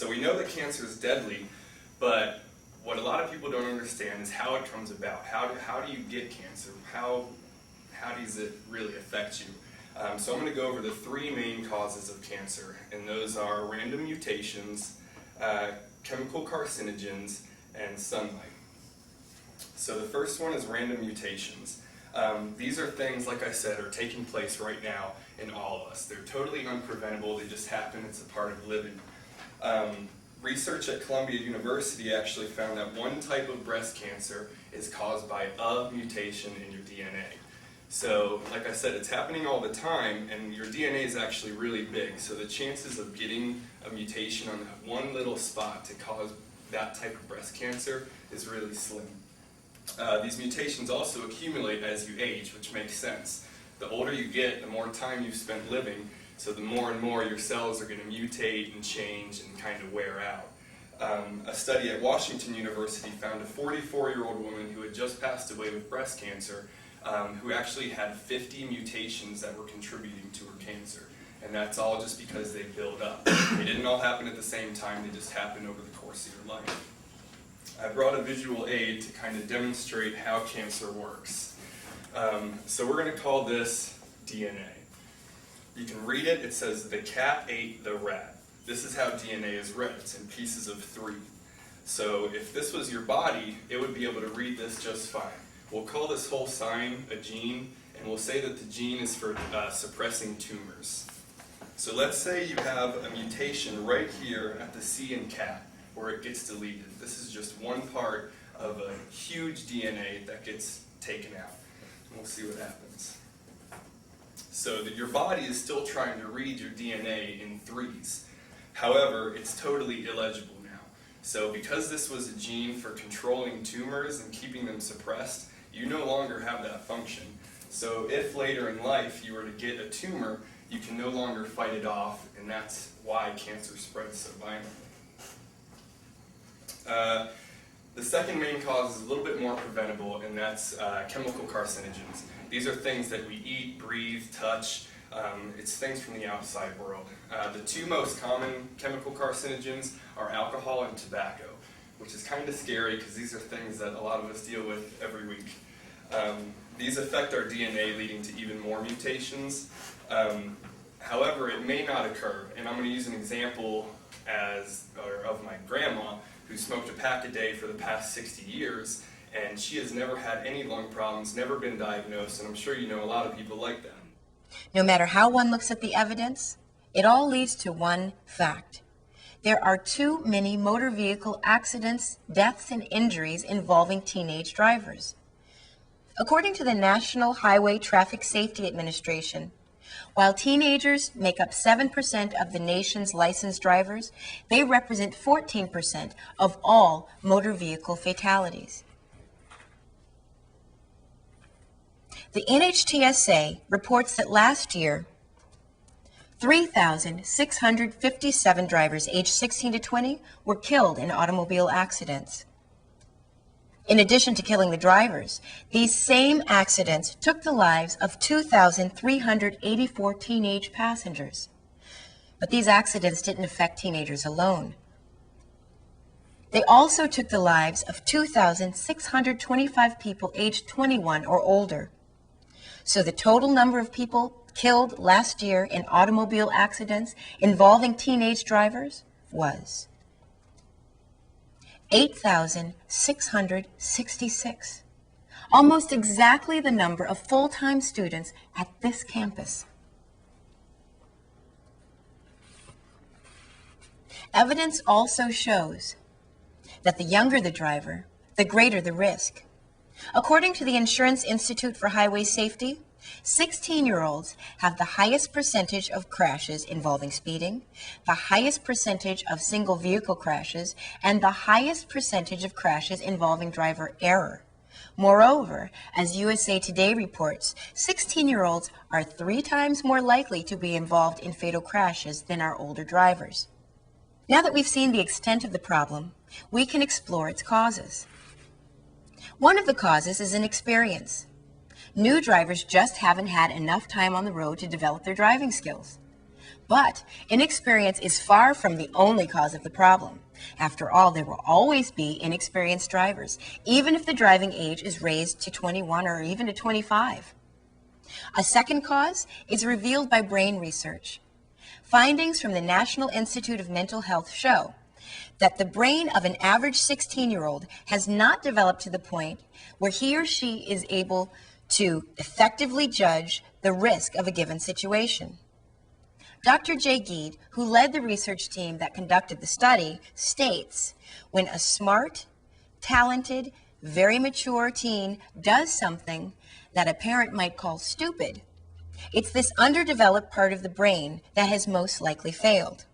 So we know that cancer is deadly, but what a lot of people don't understand is how it comes about. How do you get cancer? How does it really affect you? So I'm going to go over the three main causes of cancer, and those are random mutations, chemical carcinogens, and sunlight. So the first one is random mutations. These are things, like I said, are taking place right now in all of us. They're totally unpreventable. They just happen. It's a part of living. Research at Columbia University actually found that one type of breast cancer is caused by a mutation in your DNA. So, like I said, it's happening all the time, and your DNA is actually really big. So the chances of getting a mutation on that one little spot to cause that type of breast cancer is really slim. These mutations also accumulate as you age, which makes sense. The older you get, the more time you've spent living, so the more and more your cells are going to mutate and change and kind of wear out. A study at Washington University found a 44-year-old woman who had just passed away with breast cancer, who actually had 50 mutations that were contributing to her cancer. And that's all just because they build up. They didn't all happen at the same time, they just happened over the course of your life. I brought a visual aid to kind of demonstrate how cancer works. So we're going to call this DNA. You can read it. It says, "The cat ate the rat." This is how DNA is read. It's in pieces of 3. So if this was your body, it would be able to read this just fine. We'll call this whole sign a gene, and we'll say that the gene is for suppressing tumors. So let's say you have a mutation right here at the C in cat, where it gets deleted. This is just one part of a huge DNA that gets taken out. And we'll see what happens. So that your body is still trying to read your DNA in 3s. However, it's totally illegible now. So because this was a gene for controlling tumors and keeping them suppressed, you no longer have that function. So if later in life you were to get a tumor, you can no longer fight it off, and that's why cancer spreads so violently. The second main cause is a little bit more preventable, and that's chemical carcinogens. These are things that we eat, breathe, touch. It's things from the outside world. The 2 most common chemical carcinogens are alcohol and tobacco, which is kind of scary because these are things that a lot of us deal with every week. These affect our DNA, leading to even more mutations. However, it may not occur, and I'm going to use an example of my grandma, who smoked a pack a day for the past 60 years, and she has never had any lung problems, never been diagnosed, and I'm sure you know a lot of people like that. No matter how one looks at the evidence, it all leads to one fact. There are too many motor vehicle accidents, deaths, and injuries involving teenage drivers. According to the National Highway Traffic Safety Administration, while teenagers make up 7% of the nation's licensed drivers, they represent 14% of all motor vehicle fatalities. The NHTSA reports that last year, 3,657 drivers aged 16 to 20 were killed in automobile accidents. In addition to killing the drivers, these same accidents took the lives of 2,384 teenage passengers. But these accidents didn't affect teenagers alone. They also took the lives of 2,625 people aged 21 or older. So the total number of people killed last year in automobile accidents involving teenage drivers was 8,666, almost exactly the number of full-time students at this campus. Evidence also shows that the younger the driver, the greater the risk. According to the Insurance Institute for Highway Safety, 16-year-olds have the highest percentage of crashes involving speeding, the highest percentage of single vehicle crashes, and the highest percentage of crashes involving driver error. Moreover, as USA Today reports, 16-year-olds are 3 times more likely to be involved in fatal crashes than our older drivers. Now that we've seen the extent of the problem, we can explore its causes. One of the causes is inexperience. New drivers just haven't had enough time on the road to develop their driving skills. But inexperience is far from the only cause of the problem. After all, there will always be inexperienced drivers, even if the driving age is raised to 21 or even to 25. A second cause is revealed by brain research. Findings from the National Institute of Mental Health show that the brain of an average 16-year-old has not developed to the point where he or she is able to effectively judge the risk of a given situation. Dr. Jay Geed, who led the research team that conducted the study, states, when a smart, talented, very mature teen does something that a parent might call stupid, it's this underdeveloped part of the brain that has most likely failed.